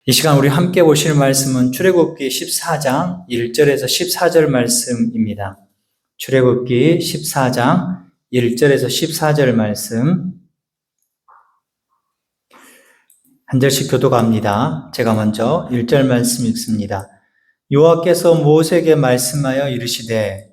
이 시간 우리 함께 보실 말씀은 출애굽기 14장 1절에서 14절 말씀입니다. 출애굽기 14장 1절에서 14절 말씀 한 절씩 교독합니다. 제가 먼저 1절 말씀 읽습니다. 여호와께서 모세에게 말씀하여 이르시되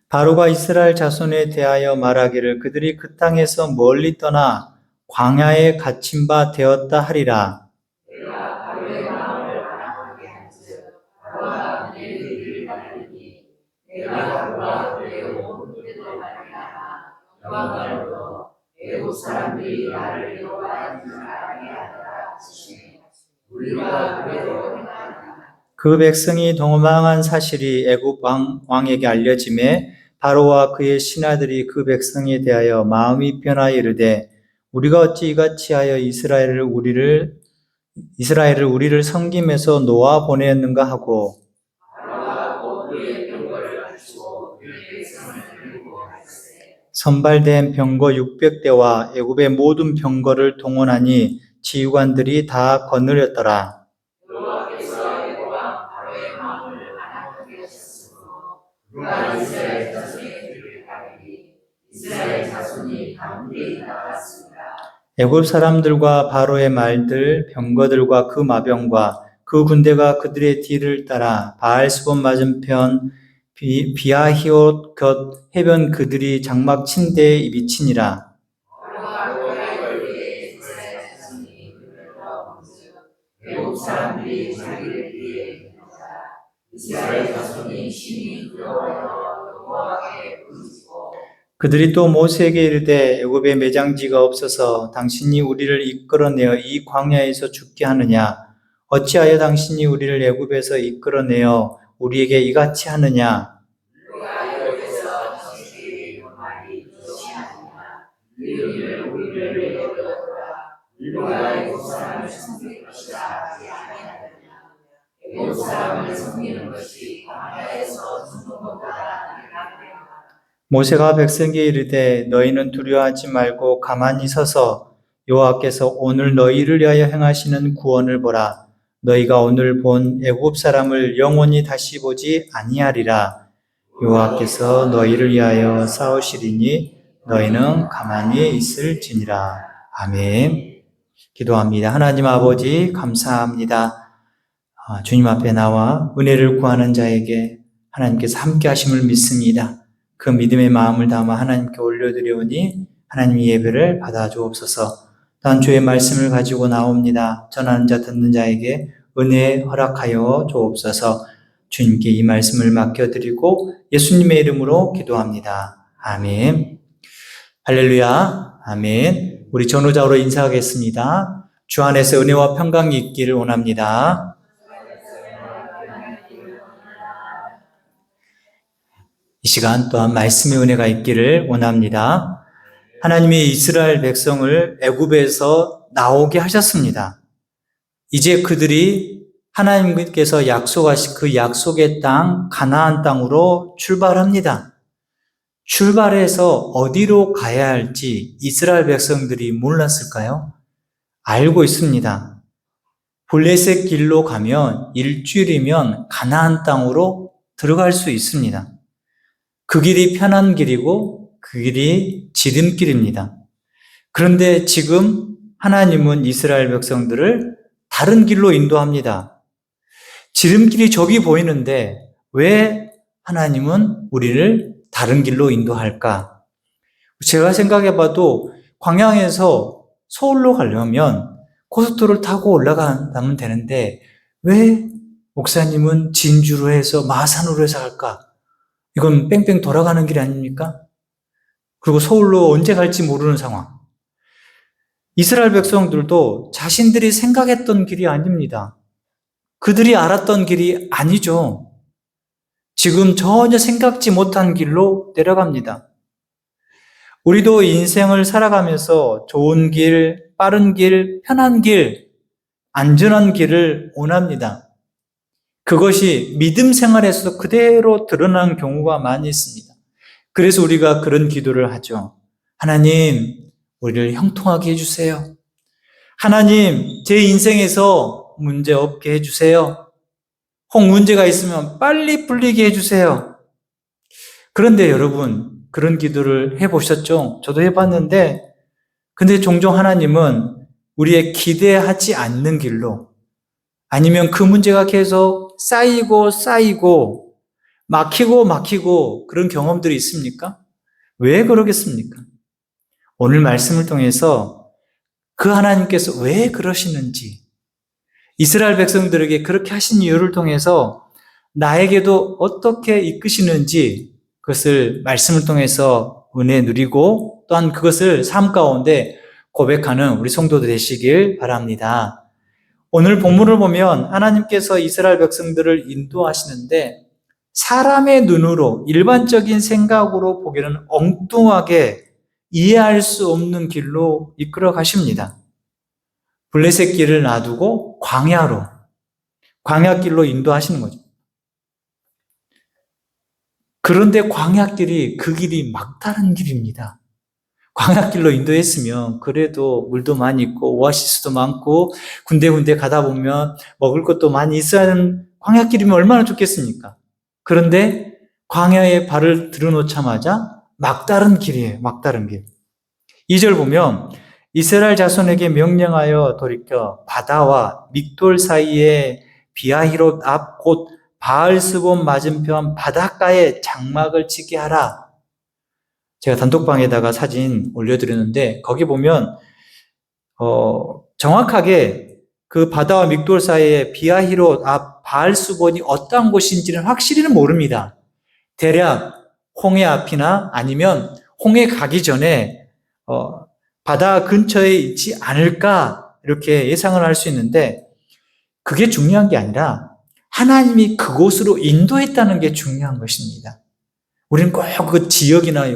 바로가 이스라엘 자손에 대하여 말하기를 그들이 그 땅에서 멀리 떠나 광야에 갇힌 바 되었다 하리라. 그 백성이 도망한 사실이 애굽 왕에게 알려짐에 바로와 그의 신하들이 그 백성에 대하여 마음이 변하여 이르되 우리가 어찌 이같이 하여 이스라엘을 우리를 섬김에서 놓아 보내었는가 하고 선발된 병거 600대와 애굽의 모든 병거를 동원하니 지휘관들이 다 거느렸더라. 애굽 사람들과 바로의 말들, 병거들과 그 마병과 그 군대가 그들의 뒤를 따라 바알스본 맞은편 비아히옷 곁 해변 그들이 장막 친 데에 미치니라. 그들이 또 모세에게 이르되 애굽에 매장지가 없어서 당신이 우리를 이끌어내어 이 광야에서 죽게 하느냐? 어찌하여 당신이 우리를 애굽에서 이끌어내어 우리에게 이같이 하느냐? 모세가 백성에게 이르되 너희는 두려워하지 말고 가만히 서서 여호와께서 오늘 너희를 위하여 행하시는 구원을 보라. 너희가 오늘 본 애굽 사람을 영원히 다시 보지 아니하리라. 여호와께서 너희를 위하여 싸우시리니 너희는 가만히 있을지니라. 아멘. 기도합니다. 하나님 아버지 감사합니다. 주님 앞에 나와 은혜를 구하는 자에게 하나님께서 함께 하심을 믿습니다. 그 믿음의 마음을 담아 하나님께 올려드리오니 하나님의 예배를 받아주옵소서. 또한 주의 말씀을 가지고 나옵니다. 전하는 자 듣는 자에게 은혜 허락하여 주옵소서. 주님께 이 말씀을 맡겨드리고 예수님의 이름으로 기도합니다. 아멘. 할렐루야. 아멘. 우리 전후자로 인사하겠습니다. 주 안에서 은혜와 평강이 있기를 원합니다. 이 시간 또한 말씀의 은혜가 있기를 원합니다. 하나님이 이스라엘 백성을 애굽에서 나오게 하셨습니다. 이제 그들이 하나님께서 약속하신 그 약속의 땅 가나안 땅으로 출발합니다. 출발해서 어디로 가야 할지 이스라엘 백성들이 몰랐을까요? 알고 있습니다. 블레셋 길로 가면 일주일이면 가나안 땅으로 들어갈 수 있습니다. 그 길이 편한 길이고 그 길이 지름길입니다. 그런데 지금 하나님은 이스라엘 백성들을 다른 길로 인도합니다. 지름길이 저기 보이는데 왜 하나님은 우리를 다른 길로 인도할까? 제가 생각해봐도 광양에서 서울로 가려면 고속도로를 타고 올라가면 되는데 왜 목사님은 진주로 해서 마산으로 해서 갈까? 이건 뺑뺑 돌아가는 길이 아닙니까? 그리고 서울로 언제 갈지 모르는 상황. 이스라엘 백성들도 자신들이 생각했던 길이 아닙니다. 그들이 알았던 길이 아니죠. 지금 전혀 생각지 못한 길로 내려갑니다. 우리도 인생을 살아가면서 좋은 길, 빠른 길, 편한 길, 안전한 길을 원합니다. 그것이 믿음 생활에서도 그대로 드러나는 경우가 많이 있습니다. 그래서 우리가 그런 기도를 하죠. 하나님, 우리를 형통하게 해주세요. 하나님, 제 인생에서 문제 없게 해주세요. 혹 문제가 있으면 빨리 풀리게 해주세요. 그런데 여러분, 그런 기도를 해보셨죠? 저도 해봤는데, 근데 종종 하나님은 우리의 기대하지 않는 길로, 아니면 그 문제가 계속 쌓이고 막히고 그런 경험들이 있습니까? 왜 그러겠습니까? 오늘 말씀을 통해서 그 하나님께서 왜 그러시는지, 이스라엘 백성들에게 그렇게 하신 이유를 통해서 나에게도 어떻게 이끄시는지 그것을 말씀을 통해서 은혜 누리고 또한 그것을 삶 가운데 고백하는 우리 성도들 되시길 바랍니다. 오늘 본문을 보면 하나님께서 이스라엘 백성들을 인도하시는데 사람의 눈으로 일반적인 생각으로 보기에는 엉뚱하게 이해할 수 없는 길로 이끌어 가십니다. 블레셋 길을 놔두고 광야길로 인도하시는 거죠. 그런데 광야길이 그 길이 막다른 길입니다. 광야길로 인도했으면 그래도 물도 많이 있고 오아시스도 많고 군데군데 가다 보면 먹을 것도 많이 있어야 하는 광야길이면 얼마나 좋겠습니까? 그런데 광야에 발을 들여놓자마자 막다른 길이에요. 막다른 길. 2절 보면 이스라엘 자손에게 명령하여 돌이켜 바다와 믹돌 사이에 비아히롯 앞 곧 바알스본 맞은편 바닷가에 장막을 치게 하라. 제가 단톡방에다가 사진 올려드렸는데 거기 보면 정확하게 그 바다와 믹돌 사이에 비아히롯 앞 바알스본이 어떠한 곳인지는 확실히는 모릅니다. 대략 홍해 앞이나 아니면 홍해 가기 전에 바다 근처에 있지 않을까 이렇게 예상을 할 수 있는데 그게 중요한 게 아니라 하나님이 그곳으로 인도했다는 게 중요한 것입니다. 우리는 꼭 그 지역이나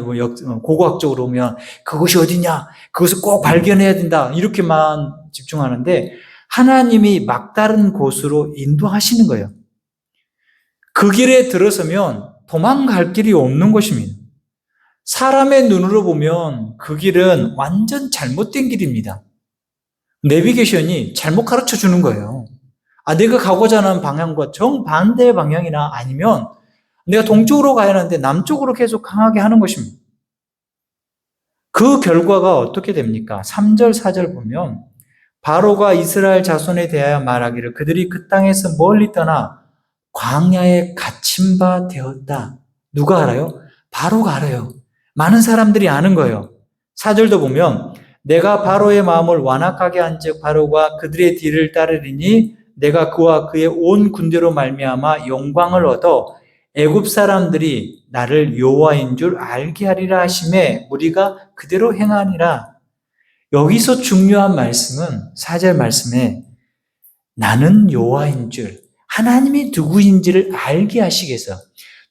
고고학적으로 보면 그것이 어디냐, 그것을 꼭 발견해야 된다 이렇게만 집중하는데 하나님이 막다른 곳으로 인도하시는 거예요. 그 길에 들어서면 도망갈 길이 없는 것입니다. 사람의 눈으로 보면 그 길은 완전 잘못된 길입니다. 내비게이션이 잘못 가르쳐 주는 거예요. 내가 가고자 하는 방향과 정반대의 방향이나 아니면 내가 동쪽으로 가야 하는데 남쪽으로 계속 강하게 하는 것입니다. 그 결과가 어떻게 됩니까? 3절, 4절 보면 바로가 이스라엘 자손에 대하여 말하기를 그들이 그 땅에서 멀리 떠나 광야에 갇힌 바 되었다. 누가 알아요? 바로가 알아요. 많은 사람들이 아는 거예요. 4절도 보면 내가 바로의 마음을 완악하게 한즉 바로가 그들의 뒤를 따르리니 내가 그와 그의 온 군대로 말미암아 영광을 얻어 애굽 사람들이 나를 여호와인 줄 알게 하리라 하심에 우리가 그대로 행하니라. 여기서 중요한 말씀은 4절 말씀에 나는 여호와인 줄 하나님이 누구인지를 알게 하시기 위해서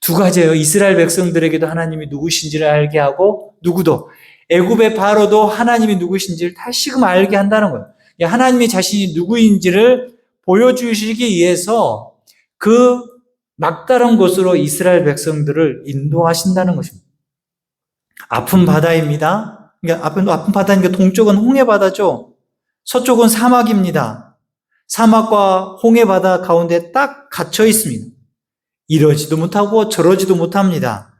두 가지예요. 이스라엘 백성들에게도 하나님이 누구신지를 알게 하고 누구도 애굽의 바로도 하나님이 누구신지를 다시금 알게 한다는 거예요. 하나님이 자신이 누구인지를 보여주시기 위해서 그 막다른 곳으로 이스라엘 백성들을 인도하신다는 것입니다. 아픈 바다입니다. 그러니까 아픈 바다니까 동쪽은 홍해바다죠. 서쪽은 사막입니다. 사막과 홍해바다 가운데 딱 갇혀 있습니다. 이러지도 못하고 저러지도 못합니다.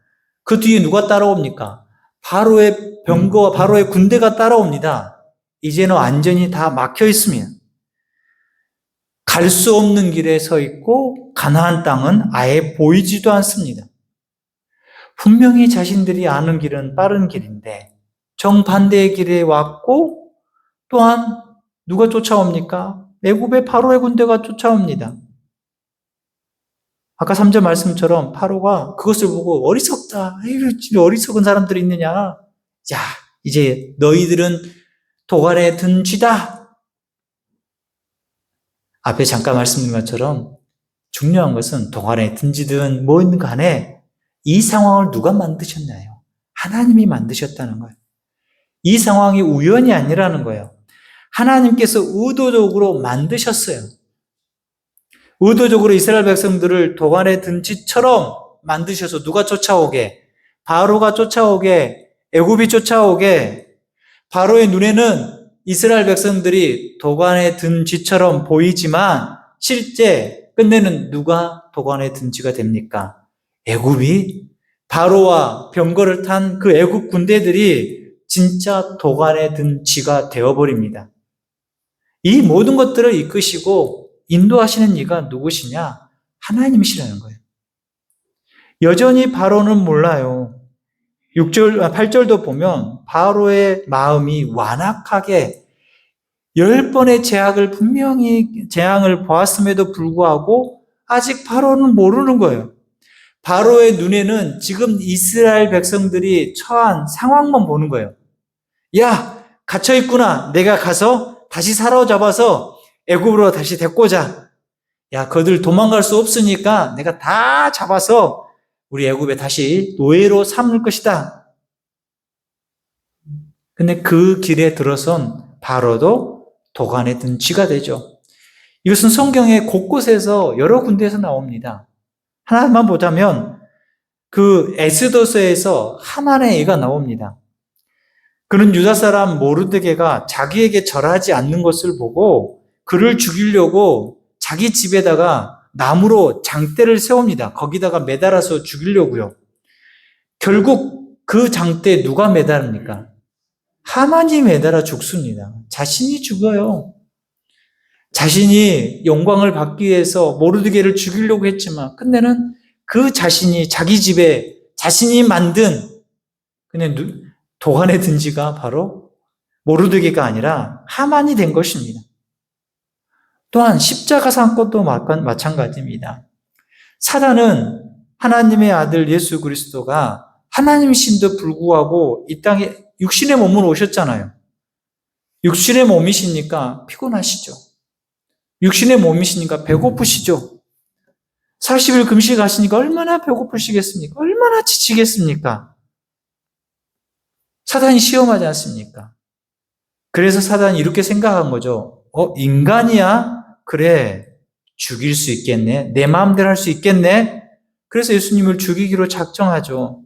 그 뒤에 누가 따라옵니까? 바로의 병거와 바로의 군대가 따라옵니다. 이제는 완전히 다 막혀 있습니다. 갈 수 없는 길에 서 있고 가나안 땅은 아예 보이지도 않습니다. 분명히 자신들이 아는 길은 빠른 길인데 정반대의 길에 왔고 또한 누가 쫓아옵니까? 애굽의 바로의 군대가 쫓아옵니다. 아까 3절 말씀처럼 바로가 그것을 보고 어리석다. 어리석은 사람들이 있느냐. 자, 이제 너희들은 도갈에 든 쥐다. 앞에 잠깐 말씀드린 것처럼 중요한 것은 도갈에 든지든 뭐든 간에 이 상황을 누가 만드셨나요? 하나님이 만드셨다는 거예요. 이 상황이 우연이 아니라는 거예요. 하나님께서 의도적으로 만드셨어요. 의도적으로 이스라엘 백성들을 도관에 든 짓처럼 만드셔서 누가 쫓아오게? 바로가 쫓아오게, 애굽이 쫓아오게. 바로의 눈에는 이스라엘 백성들이 도관에 든 쥐처럼 보이지만 실제 끝내는 누가 도관에 든 쥐가 됩니까? 애굽이, 바로와 병거를 탄 그 애굽 군대들이 진짜 도관에 든 쥐가 되어버립니다. 이 모든 것들을 이끄시고 인도하시는 이가 누구시냐? 하나님이시라는 거예요. 여전히 바로는 몰라요. 8절도 보면 바로의 마음이 완악하게 10번의 재앙을 보았음에도 불구하고 아직 바로는 모르는 거예요. 바로의 눈에는 지금 이스라엘 백성들이 처한 상황만 보는 거예요. 야, 갇혀있구나. 내가 가서 다시 사로잡아서 애굽으로 다시 데리고 오자. 야, 그들 도망갈 수 없으니까 내가 다 잡아서 우리 애굽에 다시 노예로 삼을 것이다. 근데 그 길에 들어선 바로도 도관에 든 쥐가 되죠. 이것은 성경의 곳곳에서 여러 군데에서 나옵니다. 하나만 보자면 그 에스더서에서 하만의 애가 나옵니다. 그는 유다 사람 모르드게가 자기에게 절하지 않는 것을 보고 그를 죽이려고 자기 집에다가 나무로 장대를 세웁니다. 거기다가 매달아서 죽이려고요. 결국 그 장대에 누가 매달립니까? 하만이 매달아 죽습니다. 자신이 죽어요. 자신이 영광을 받기 위해서 모르드게를 죽이려고 했지만 끝내는 그 자신이 자기 집에 자신이 만든 그냥 도관에 든 지가 바로 모르드게가 아니라 하만이 된 것입니다. 또한 십자가 사건도 마찬가지입니다. 사단은 하나님의 아들 예수 그리스도가 하나님이신도 불구하고 이 땅에 육신의 몸으로 오셨잖아요. 육신의 몸이시니까 피곤하시죠. 육신의 몸이시니까 배고프시죠. 40일 금식하시니까 얼마나 배고프시겠습니까? 얼마나 지치겠습니까? 사단이 시험하지 않습니까? 그래서 사단이 이렇게 생각한 거죠. 인간이야? 그래, 죽일 수 있겠네. 내 마음대로 할 수 있겠네. 그래서 예수님을 죽이기로 작정하죠.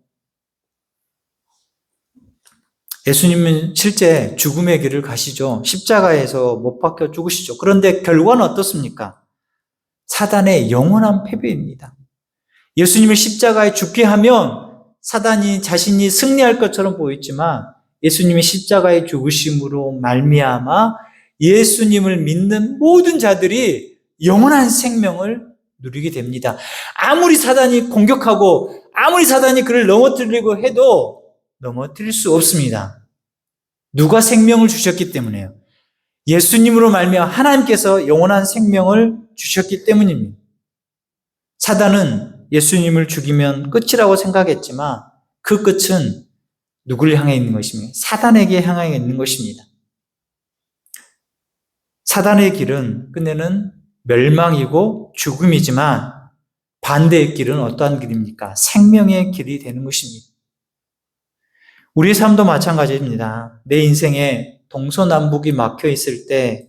예수님은 실제 죽음의 길을 가시죠. 십자가에서 못 박혀 죽으시죠. 그런데 결과는 어떻습니까? 사단의 영원한 패배입니다. 예수님을 십자가에 죽게 하면 사단이 자신이 승리할 것처럼 보였지만 예수님이 십자가에 죽으심으로 말미암아 예수님을 믿는 모든 자들이 영원한 생명을 누리게 됩니다. 아무리 사단이 공격하고 아무리 사단이 그를 넘어뜨리려고 해도 넘어뜨릴 수 없습니다. 누가 생명을 주셨기 때문에요. 예수님으로 말미암아 하나님께서 영원한 생명을 주셨기 때문입니다. 사단은 예수님을 죽이면 끝이라고 생각했지만 그 끝은 누구를 향해 있는 것입니까? 사단에게 향해 있는 것입니다. 사단의 길은 끝내는 멸망이고 죽음이지만 반대의 길은 어떠한 길입니까? 생명의 길이 되는 것입니다. 우리의 삶도 마찬가지입니다. 내 인생에 동서남북이 막혀 있을 때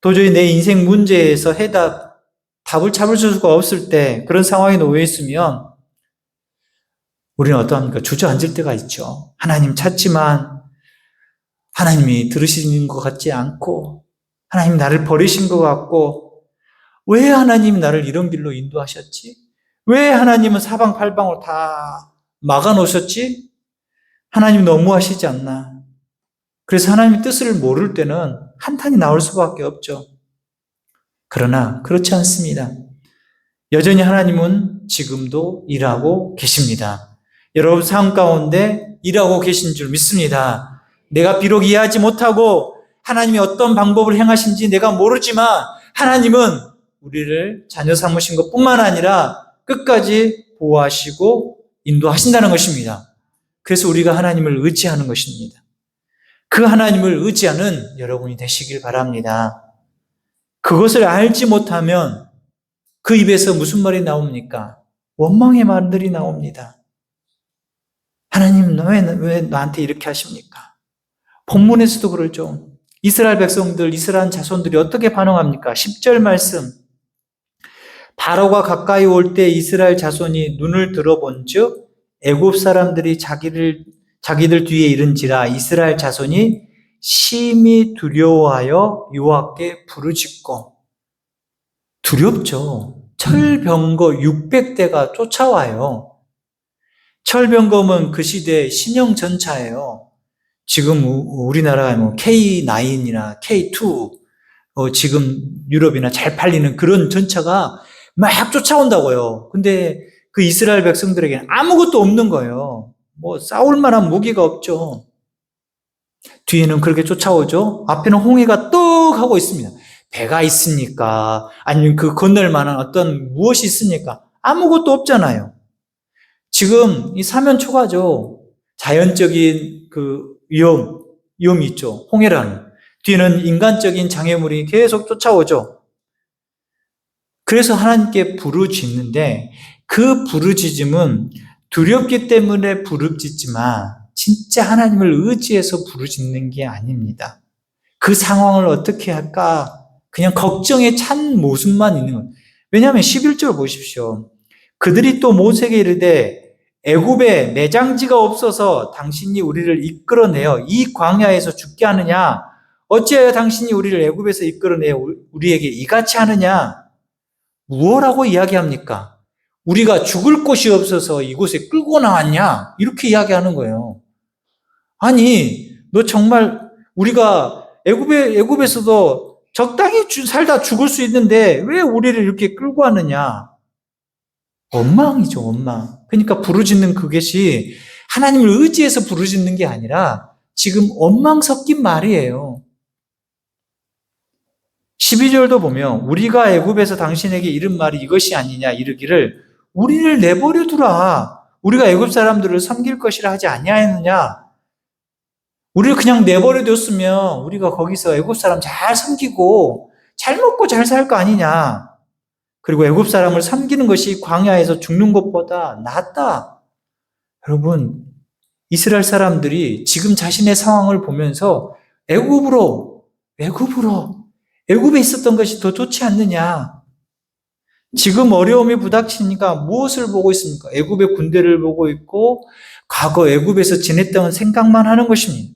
도저히 내 인생 문제에서 답을 잡을 수가 없을 때 그런 상황에 놓여 있으면 우리는 어떠합니까? 주저앉을 때가 있죠. 하나님 찾지만 하나님이 들으시는 것 같지 않고 하나님 나를 버리신 것 같고 왜 하나님 나를 이런 길로 인도하셨지? 왜 하나님은 사방팔방으로 다 막아놓으셨지? 하나님 너무하시지 않나? 그래서 하나님의 뜻을 모를 때는 한탄이 나올 수밖에 없죠. 그러나 그렇지 않습니다. 여전히 하나님은 지금도 일하고 계십니다. 여러분 삶 가운데 일하고 계신 줄 믿습니다. 내가 비록 이해하지 못하고 하나님이 어떤 방법을 행하신지 내가 모르지만 하나님은 우리를 자녀 삼으신 것뿐만 아니라 끝까지 보호하시고 인도하신다는 것입니다. 그래서 우리가 하나님을 의지하는 것입니다. 그 하나님을 의지하는 여러분이 되시길 바랍니다. 그것을 알지 못하면 그 입에서 무슨 말이 나옵니까? 원망의 말들이 나옵니다. 하나님 왜 나한테 이렇게 하십니까? 본문에서도 그러죠. 이스라엘 백성들, 이스라엘 자손들이 어떻게 반응합니까? 10절 말씀. 바로가 가까이 올 때 이스라엘 자손이 눈을 들어본즉 애굽 사람들이 자기들 뒤에 이른지라 이스라엘 자손이 심히 두려워하여 여호와께 부르짖고. 두렵죠. 철병거 600대가 쫓아와요. 철병검은 그 시대의 신형 전차예요. 지금 우리나라 K9이나 K2, 지금 유럽이나 잘 팔리는 그런 전차가 막 쫓아온다고요. 근데 그 이스라엘 백성들에게는 아무것도 없는 거예요. 싸울 만한 무기가 없죠. 뒤에는 그렇게 쫓아오죠. 앞에는 홍해가 떡 하고 있습니다. 배가 있습니까? 아니면 그 건널 만한 어떤 무엇이 있습니까? 아무것도 없잖아요. 지금 이 사면초가죠. 자연적인 그 위험이 있죠. 홍해라는. 뒤에는 인간적인 장애물이 계속 쫓아오죠. 그래서 하나님께 부르짖는데 그 부르짖음은 두렵기 때문에 부르짖지만 진짜 하나님을 의지해서 부르짖는 게 아닙니다. 그 상황을 어떻게 할까? 그냥 걱정에 찬 모습만 있는 거예요. 왜냐하면 11절 보십시오. 그들이 또 모세에게 이르되 애굽에 매장지가 없어서 당신이 우리를 이끌어내어 이 광야에서 죽게 하느냐? 어찌하여 당신이 우리를 애굽에서 이끌어내어 우리에게 이같이 하느냐? 무엇라고 이야기합니까? 우리가 죽을 곳이 없어서 이곳에 끌고 나왔냐? 이렇게 이야기하는 거예요. 아니, 너 정말 우리가 애굽에서도 적당히 살다 죽을 수 있는데 왜 우리를 이렇게 끌고 왔느냐? 원망이죠, 원망. 그러니까 부르짖는 그것이 하나님을 의지해서 부르짖는 게 아니라 지금 원망 섞인 말이에요. 12절도 보면 우리가 애굽에서 당신에게 이른 말이 이것이 아니냐 이르기를 우리를 내버려 두라. 우리가 애굽 사람들을 섬길 것이라 하지 아니하였느냐. 우리를 그냥 내버려 뒀으면 우리가 거기서 애굽 사람 잘 섬기고 잘 먹고 잘 살 거 아니냐. 그리고 애굽 사람을 섬기는 것이 광야에서 죽는 것보다 낫다. 여러분, 이스라엘 사람들이 지금 자신의 상황을 보면서 애굽에 있었던 것이 더 좋지 않느냐. 지금 어려움이 부닥치니까 무엇을 보고 있습니까? 애굽의 군대를 보고 있고 과거 애굽에서 지냈던 생각만 하는 것입니다.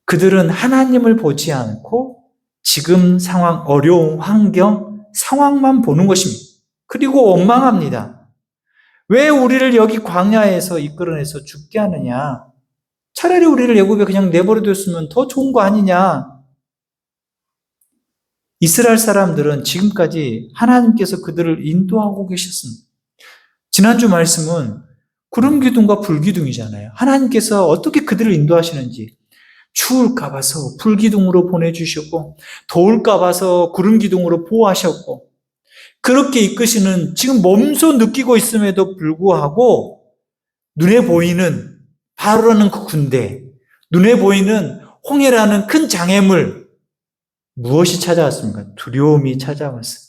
그들은 하나님을 보지 않고 지금 상황, 어려운 환경, 상황만 보는 것입니다. 그리고 원망합니다. 왜 우리를 여기 광야에서 이끌어내서 죽게 하느냐? 차라리 우리를 애굽에 그냥 내버려 뒀으면 더 좋은 거 아니냐? 이스라엘 사람들은 지금까지 하나님께서 그들을 인도하고 계셨습니다. 지난주 말씀은 구름 기둥과 불 기둥이잖아요. 하나님께서 어떻게 그들을 인도하시는지 추울까 봐서 불 기둥으로 보내주셨고 더울까 봐서 구름 기둥으로 보호하셨고 그렇게 이끄시는 지금 몸소 느끼고 있음에도 불구하고 눈에 보이는 바로라는 그 군대, 눈에 보이는 홍해라는 큰 장애물 무엇이 찾아왔습니까? 두려움이 찾아왔어요.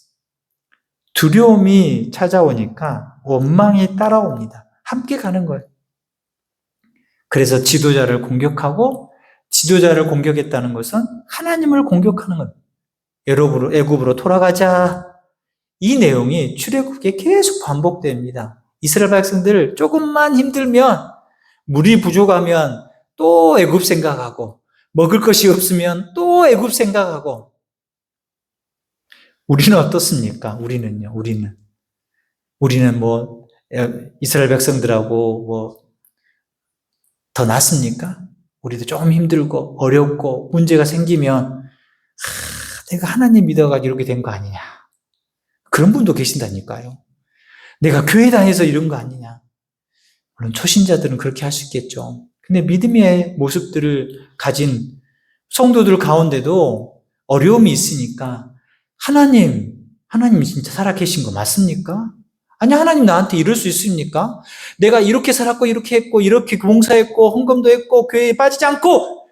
두려움이 찾아오니까 원망이 따라옵니다. 함께 가는 거예요. 그래서 지도자를 공격하고 지도자를 공격했다는 것은 하나님을 공격하는 거예요. 애굽으로 돌아가자. 이 내용이 출애굽기에 계속 반복됩니다. 이스라엘 백성들 조금만 힘들면 물이 부족하면 또 애굽 생각하고 먹을 것이 없으면 또 애굽 생각하고 우리는 어떻습니까? 우리는 이스라엘 백성들하고 더 낫습니까? 우리도 좀 힘들고 어렵고 문제가 생기면 내가 하나님 믿어가지고 이렇게 된 거 아니냐. 그런 분도 계신다니까요. 내가 교회 다녀서 이런 거 아니냐. 물론 초신자들은 그렇게 할 수 있겠죠. 근데 믿음의 모습들을 가진 성도들 가운데도 어려움이 있으니까 하나님이 진짜 살아계신 거 맞습니까? 아니, 하나님 나한테 이럴 수 있습니까? 내가 이렇게 살았고, 이렇게 했고, 이렇게 봉사했고, 헌금도 했고, 교회에 빠지지 않고,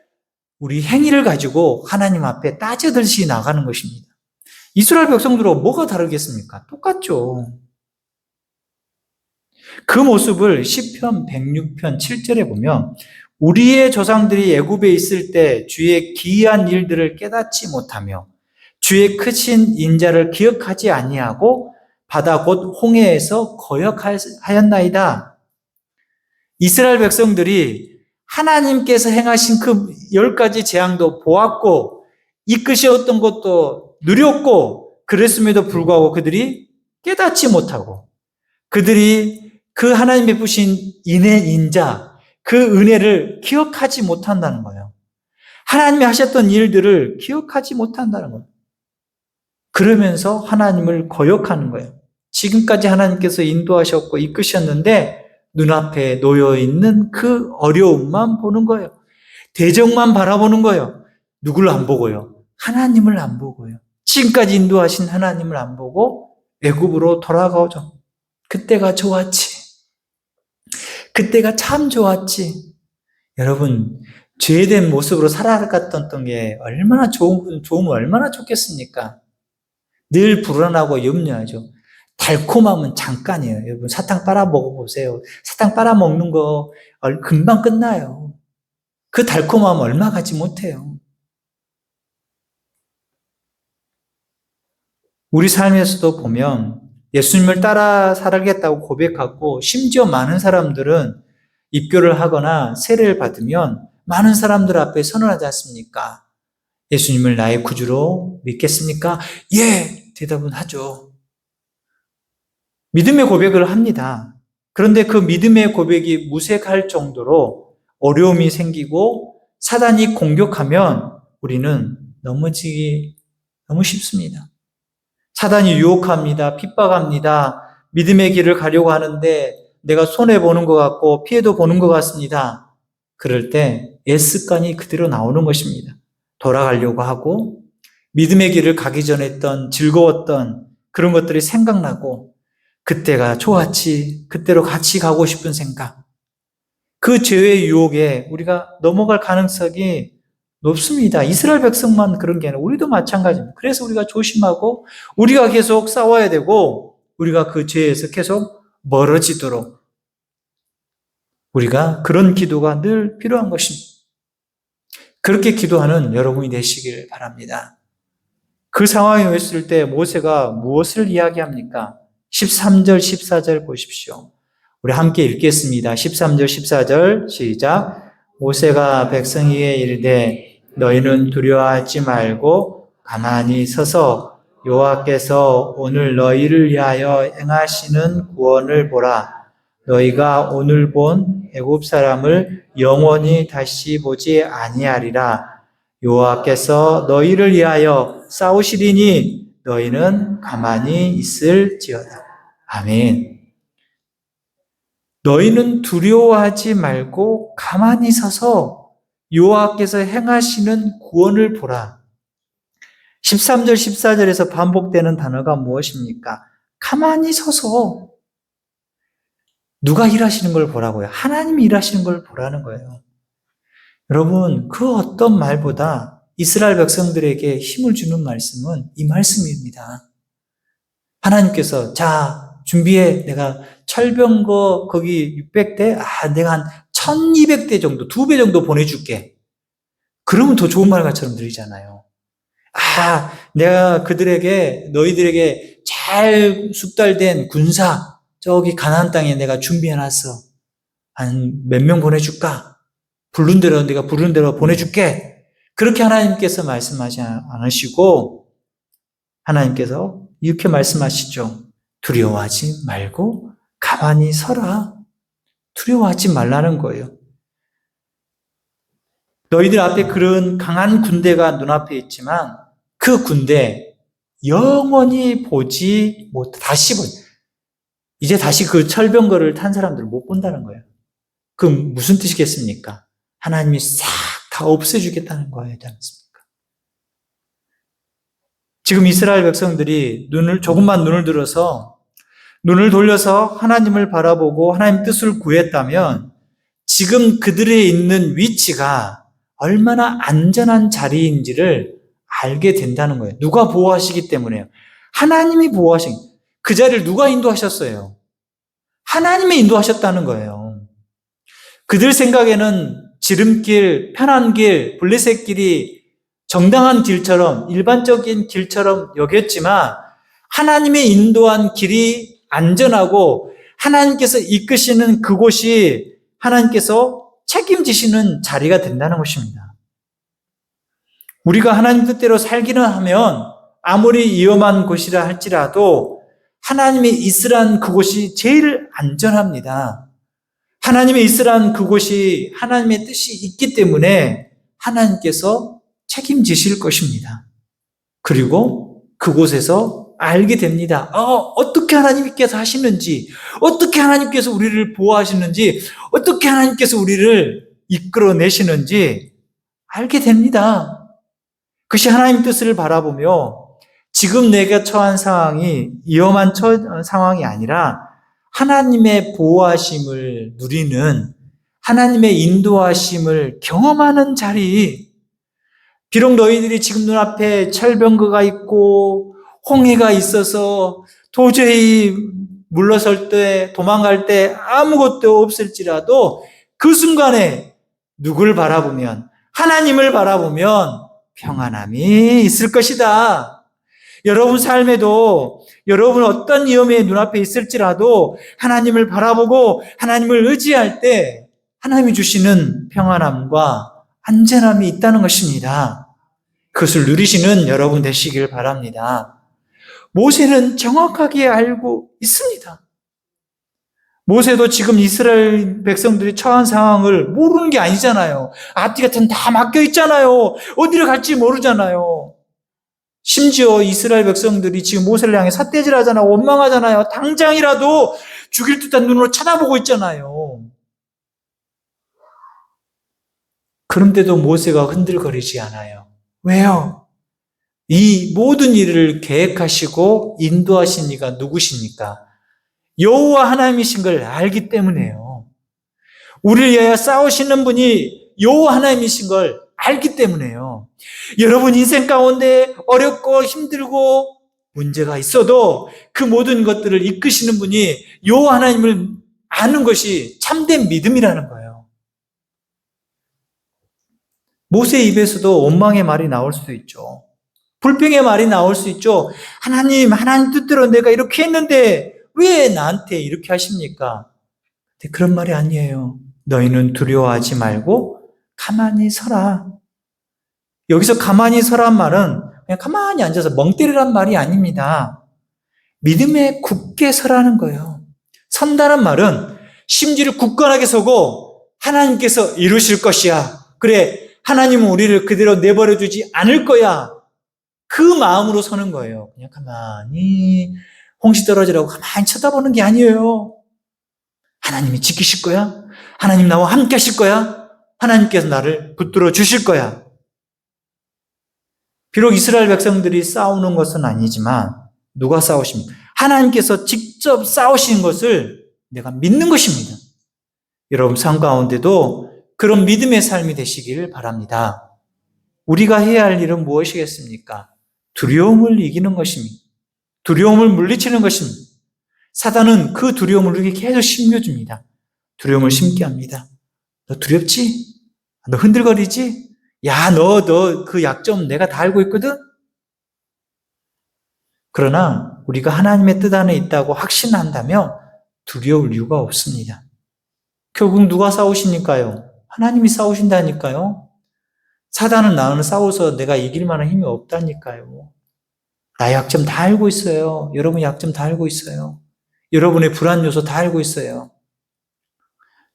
우리 행위를 가지고 하나님 앞에 따져들시 나가는 것입니다. 이스라엘 백성들하고 뭐가 다르겠습니까? 똑같죠. 그 모습을 시편 106편 7절에 보면 우리의 조상들이 애굽에 있을 때 주의 기이한 일들을 깨닫지 못하며 주의 크신 인자를 기억하지 아니하고 바다 곧 홍해에서 거역하였나이다. 이스라엘 백성들이 하나님께서 행하신 그 10가지 재앙도 보았고 이끄셨던 것도 누렸고 그랬음에도 불구하고 그들이 깨닫지 못하고 그들이 그 하나님 베푸신 인자, 그 은혜를 기억하지 못한다는 거예요. 하나님이 하셨던 일들을 기억하지 못한다는 거예요. 그러면서 하나님을 거역하는 거예요. 지금까지 하나님께서 인도하셨고 이끄셨는데 눈앞에 놓여있는 그 어려움만 보는 거예요. 대적만 바라보는 거예요. 누구를 안 보고요? 하나님을 안 보고요. 지금까지 인도하신 하나님을 안 보고 애굽으로 돌아가오죠. 그때가 좋았지. 그때가 참 좋았지. 여러분, 죄된 모습으로 살아갔던 게 얼마나 좋으면 얼마나 좋겠습니까? 늘 불안하고 염려하죠. 달콤함은 잠깐이에요. 여러분, 사탕 빨아 먹어보세요. 사탕 빨아 먹는 거 금방 끝나요. 그 달콤함 얼마 가지 못해요. 우리 삶에서도 보면 예수님을 따라 살겠다고 고백하고 심지어 많은 사람들은 입교를 하거나 세례를 받으면 많은 사람들 앞에 선언하지 않습니까? 예수님을 나의 구주로 믿겠습니까? 예! 대답은 하죠. 믿음의 고백을 합니다. 그런데 그 믿음의 고백이 무색할 정도로 어려움이 생기고 사단이 공격하면 우리는 넘어지기 너무 쉽습니다. 사단이 유혹합니다. 핍박합니다. 믿음의 길을 가려고 하는데 내가 손해보는 것 같고 피해도 보는 것 같습니다. 그럴 때 S간이 그대로 나오는 것입니다. 돌아가려고 하고 믿음의 길을 가기 전에 했던 즐거웠던 그런 것들이 생각나고 그때가 좋았지, 그때로 같이 가고 싶은 생각. 그 죄의 유혹에 우리가 넘어갈 가능성이 높습니다. 이스라엘 백성만 그런 게 아니라 우리도 마찬가지입니다. 그래서 우리가 조심하고 우리가 계속 싸워야 되고 우리가 그 죄에서 계속 멀어지도록 우리가 그런 기도가 늘 필요한 것입니다. 그렇게 기도하는 여러분이 되시길 바랍니다. 그 상황에 있을 때 모세가 무엇을 이야기합니까? 13절, 14절 보십시오. 우리 함께 읽겠습니다. 13절, 14절 시작. 모세가 백성에게 이르되 너희는 두려워하지 말고 가만히 서서 여호와께서 오늘 너희를 위하여 행하시는 구원을 보라. 너희가 오늘 본 애굽 사람을 영원히 다시 보지 아니하리라. 여호와께서 너희를 위하여 싸우시리니 너희는 가만히 있을지어다. 아멘. 너희는 두려워하지 말고 가만히 서서 여호와께서 행하시는 구원을 보라. 13절, 14절에서 반복되는 단어가 무엇입니까? 가만히 서서 누가 일하시는 걸 보라고요? 하나님이 일하시는 걸 보라는 거예요. 여러분, 그 어떤 말보다 이스라엘 백성들에게 힘을 주는 말씀은 이 말씀입니다. 하나님께서 자, 준비해. 내가 철병거 거기 600대, 내가 한 1200대 정도, 2배 정도 보내줄게. 그러면 더 좋은 말처럼 들리잖아요. 내가 너희들에게 잘 숙달된 군사, 저기 가나안 땅에 내가 준비해놨어. 한 몇 명 보내줄까? 내가 부른 대로 보내줄게. 그렇게 하나님께서 말씀하지 않으시고, 하나님께서 이렇게 말씀하시죠. 두려워하지 말고 가만히 서라. 두려워하지 말라는 거예요. 너희들 앞에 그런 강한 군대가 눈앞에 있지만 그 군대 영원히 보지 이제 다시 그 철병거를 탄 사람들을 못 본다는 거예요. 그 무슨 뜻이겠습니까? 하나님이 싹 다 없애주겠다는 거예요. 않습니까? 지금 이스라엘 백성들이 조금만 눈을 돌려서 하나님을 바라보고 하나님 뜻을 구했다면 지금 그들의 있는 위치가 얼마나 안전한 자리인지를 알게 된다는 거예요. 누가 보호하시기 때문에요. 하나님이 그 자리를 누가 인도하셨어요? 하나님이 인도하셨다는 거예요. 그들 생각에는 지름길, 편한 길, 블레셋 길이 정당한 길처럼, 일반적인 길처럼 여겼지만 하나님의 인도한 길이 안전하고 하나님께서 이끄시는 그곳이 하나님께서 책임지시는 자리가 된다는 것입니다. 우리가 하나님 뜻대로 살기는 하면 아무리 위험한 곳이라 할지라도 하나님의 있으란 그곳이 제일 안전합니다. 하나님의 있으란 그곳이 하나님의 뜻이 있기 때문에 하나님께서 책임지실 것입니다. 그리고 그곳에서 알게 됩니다. 어떻게 하나님께서 하시는지, 어떻게 하나님께서 우리를 보호하시는지, 어떻게 하나님께서 우리를 이끌어내시는지 알게 됩니다. 그것이 하나님 뜻을 바라보며 지금 내가 처한 상황이 위험한 상황이 아니라 하나님의 보호하심을 누리는, 하나님의 인도하심을 경험하는 자리. 비록 너희들이 지금 눈앞에 철병거가 있고 홍해가 있어서 도저히 물러설 때, 도망갈 때 아무것도 없을지라도 그 순간에 누굴 바라보면, 하나님을 바라보면 평안함이 있을 것이다. 여러분 삶에도 여러분 어떤 위험이 눈앞에 있을지라도 하나님을 바라보고 하나님을 의지할 때 하나님이 주시는 평안함과 안전함이 있다는 것입니다. 그것을 누리시는 여러분 되시길 바랍니다. 모세는 정확하게 알고 있습니다. 모세도 지금 이스라엘 백성들이 처한 상황을 모르는 게 아니잖아요. 앞뒤가 다 막혀 있잖아요. 어디를 갈지 모르잖아요. 심지어 이스라엘 백성들이 지금 모세를 향해 삿대질하잖아요. 원망하잖아요. 당장이라도 죽일 듯한 눈으로 쳐다보고 있잖아요. 그런데도 모세가 흔들거리지 않아요. 왜요? 이 모든 일을 계획하시고 인도하신 이가 누구십니까? 여호와 하나님이신 걸 알기 때문에요. 우리를 위하여 싸우시는 분이 여호와 하나님이신 걸 알기 때문에요. 여러분 인생 가운데 어렵고 힘들고 문제가 있어도 그 모든 것들을 이끄시는 분이 여호와 하나님을 아는 것이 참된 믿음이라는 거예요. 모세 입에서도 원망의 말이 나올 수도 있죠. 불평의 말이 나올 수 있죠. 하나님 뜻대로 내가 이렇게 했는데 왜 나한테 이렇게 하십니까? 근데 그런 말이 아니에요. 너희는 두려워하지 말고 가만히 서라. 여기서 가만히 서란 말은 그냥 가만히 앉아서 멍 때리란 말이 아닙니다. 믿음에 굳게 서라는 거예요. 선다는 말은 심지를 굳건하게 서고 하나님께서 이루실 것이야. 그래, 하나님은 우리를 그대로 내버려 두지 않을 거야. 그 마음으로 서는 거예요. 그냥 가만히 홍시 떨어지라고 가만히 쳐다보는 게 아니에요. 하나님이 지키실 거야. 하나님 나와 함께 하실 거야. 하나님께서 나를 붙들어 주실 거야. 비록 이스라엘 백성들이 싸우는 것은 아니지만 누가 싸우십니까? 하나님께서 직접 싸우시는 것을 내가 믿는 것입니다. 여러분 삶 가운데도 그런 믿음의 삶이 되시길 바랍니다. 우리가 해야 할 일은 무엇이겠습니까? 두려움을 이기는 것입니다. 두려움을 물리치는 것입니다. 사단은 그 두려움을 우리에게 계속 심겨줍니다. 두려움을 심게 합니다. 너 두렵지? 너 흔들거리지? 야, 너 그 약점 내가 다 알고 있거든? 그러나 우리가 하나님의 뜻 안에 있다고 확신한다면 두려울 이유가 없습니다. 결국 누가 싸우시니까요? 하나님이 싸우신다니까요? 사단은 나는 싸워서 내가 이길 만한 힘이 없다니까요. 나의 약점 다 알고 있어요. 여러분 약점 다 알고 있어요. 여러분의 불안 요소 다 알고 있어요.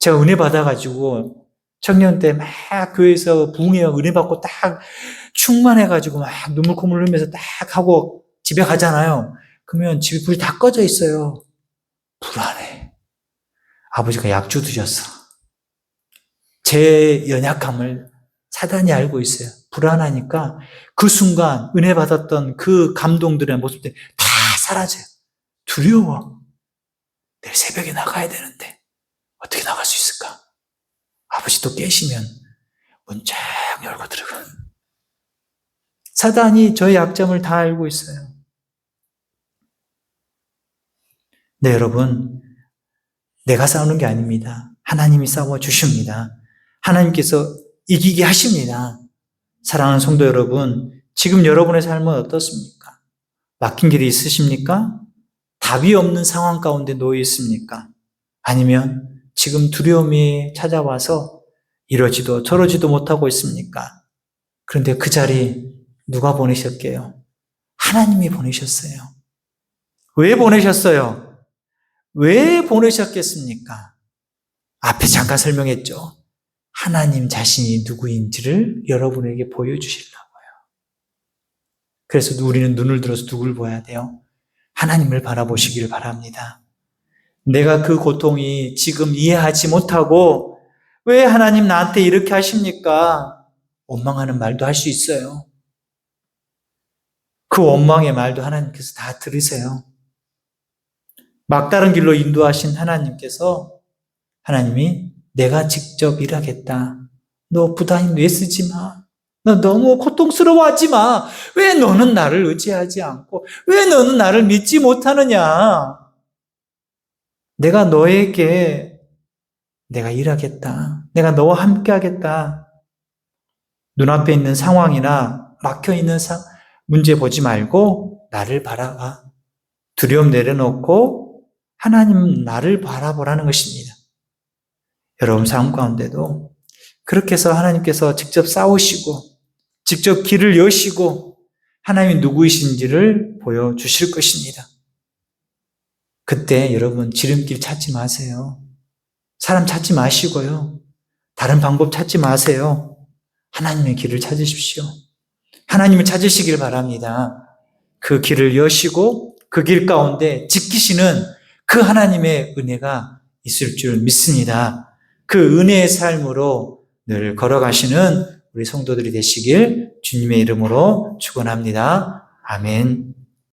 제가 은혜 받아가지고 청년 때 막 교회에서 부흥회 은혜 받고 딱 충만해가지고 막 눈물 콧물 흘리면서 딱 하고 집에 가잖아요. 그러면 집에 불이 다 꺼져 있어요. 불안해. 아버지가 약주 드셨어. 제 연약함을 사단이 알고 있어요. 불안하니까 그 순간 은혜 받았던 그 감동들의 모습들이 다 사라져요. 두려워. 내일 새벽에 나가야 되는데 어떻게 나갈 수 있을까? 아버지 또 깨시면 문 쫙 열고 들어가. 사단이 저의 약점을 다 알고 있어요. 네, 여러분. 내가 싸우는 게 아닙니다. 하나님이 싸워 주십니다. 하나님께서 이기게 하십니다. 사랑하는 성도 여러분, 지금 여러분의 삶은 어떻습니까? 막힌 길이 있으십니까? 답이 없는 상황 가운데 놓여 있습니까? 아니면 지금 두려움이 찾아와서 이러지도 저러지도 못하고 있습니까? 그런데 그 자리 누가 보내셨게요? 하나님이 보내셨어요. 왜 보내셨어요? 왜 보내셨겠습니까? 앞에 잠깐 설명했죠. 하나님 자신이 누구인지를 여러분에게 보여주시려고요. 그래서 우리는 눈을 들어서 누굴 봐야 돼요? 하나님을 바라보시길 바랍니다. 내가 그 고통이 지금 이해하지 못하고 왜 하나님 나한테 이렇게 하십니까? 원망하는 말도 할 수 있어요. 그 원망의 말도 하나님께서 다 들으세요. 막다른 길로 인도하신 하나님이 내가 직접 일하겠다. 너 부담 왜 쓰지 마. 너 너무 고통스러워하지 마. 왜 너는 나를 의지하지 않고 왜 너는 나를 믿지 못하느냐. 내가 너에게 내가 일하겠다. 내가 너와 함께 하겠다. 눈앞에 있는 상황이나 막혀있는 문제 보지 말고 나를 바라봐. 두려움 내려놓고 하나님 나를 바라보라는 것입니다. 여러분 삶 가운데도 그렇게 해서 하나님께서 직접 싸우시고 직접 길을 여시고 하나님이 누구이신지를 보여주실 것입니다. 그때 여러분 지름길 찾지 마세요. 사람 찾지 마시고요. 다른 방법 찾지 마세요. 하나님의 길을 찾으십시오. 하나님을 찾으시길 바랍니다. 그 길을 여시고 그 길 가운데 지키시는 그 하나님의 은혜가 있을 줄 믿습니다. 그 은혜의 삶으로 늘 걸어가시는 우리 성도들이 되시길 주님의 이름으로 축원합니다. 아멘.